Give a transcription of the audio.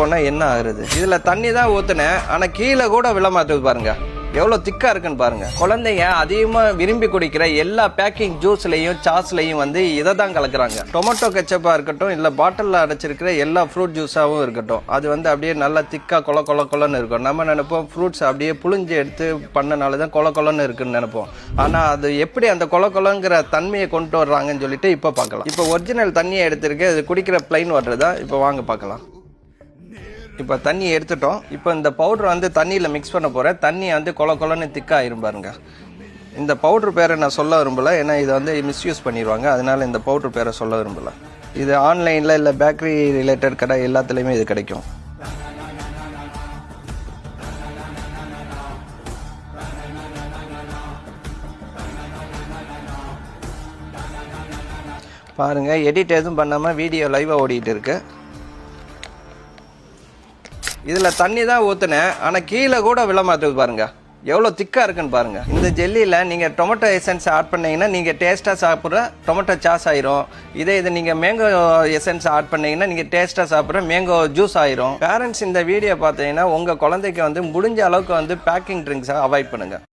போனால் என்ன ஆகுறது? இதில் தண்ணி தான் ஊற்றுனேன், ஆனால் கீழே கூட விழ மாட்டுது பாருங்க. எவ்வளோ திக்காக இருக்குன்னு பாருங்க. குழந்தைங்க அதிகமாக விரும்பி குடிக்கிற எல்லா பேக்கிங் ஜூஸ்லையும் சாஸ்லையும் வந்து இதை தான் கலக்குறாங்க. டொமேட்டோ கெச்சப்பாக இருக்கட்டும், இல்லை பாட்டிலில் அடைச்சிருக்கிற எல்லா ஃப்ரூட் ஜூஸாகவும் இருக்கட்டும், அது வந்து அப்படியே நல்லா திக்காக கொலன்னு இருக்கும். நம்ம நினைப்போம் ஃப்ரூட்ஸ் அப்படியே புழிஞ்சு எடுத்து பண்ணனால தான் கொலன்னு இருக்குன்னு நினைப்போம். ஆனால் அது எப்படி அந்த கொலங்கிற தன்மையை கொண்டு வர்றாங்கன்னு சொல்லிட்டு இப்போ பார்க்கலாம். இப்போ ஒரிஜினல் தண்ணியை எடுத்திருக்கு, அது குடிக்கிற பிளைன் வாட்டர் தான். இப்போ வாங்க பார்க்கலாம். இப்போ தண்ணி எடுத்துட்டோம். இப்போ இந்த பவுடர் வந்து தண்ணியில் மிக்ஸ் பண்ண போகிறேன். தண்ணி வந்து கொலன்னு திக்காயிரும் பாருங்க. இந்த பவுட்ரு பேரை நான் சொல்ல விரும்பலை, ஏன்னா இதை வந்து மிஸ்யூஸ் பண்ணிடுவாங்க. அதனால் இந்த பவுட்ரு பேரை சொல்ல விரும்பலை. இது ஆன்லைனில் இல்லை பேக்கரி ரிலேட்டட் கடை எல்லாத்துலேயுமே இது கிடைக்கும். பாருங்கள், எடிட் எதுவும் பண்ணாமல் வீடியோ லைவாக ஓடிட்டு இருக்கு. இதில் தண்ணி தான் ஊற்றுனேன், ஆனால் கீழே கூட விழ மாட்டுது பாருங்க. எவ்வளோ திக்காக இருக்குன்னு பாருங்க. இந்த ஜெல்லியில் நீங்கள் டொமேட்டோ எசன்ஸ் ஆட் பண்ணிங்கன்னா நீங்கள் டேஸ்ட்டாக சாப்பிட்ற டொமேட்டோ சாஸ் ஆயிரும். இதை நீங்கள் மேங்கோ எசன்ஸ் ஆட் பண்ணிங்கன்னா நீங்கள் டேஸ்ட்டாக சாப்பிட்ற மேங்கோ ஜூஸ் ஆயிரும். பேரண்ட்ஸ் இந்த வீடியோ பார்த்தீங்கன்னா உங்கள் குழந்தைக்கு வந்து முடிஞ்ச அளவுக்கு வந்து பேக்கிங் ட்ரிங்க்ஸை அவாய்ட் பண்ணுங்கள்.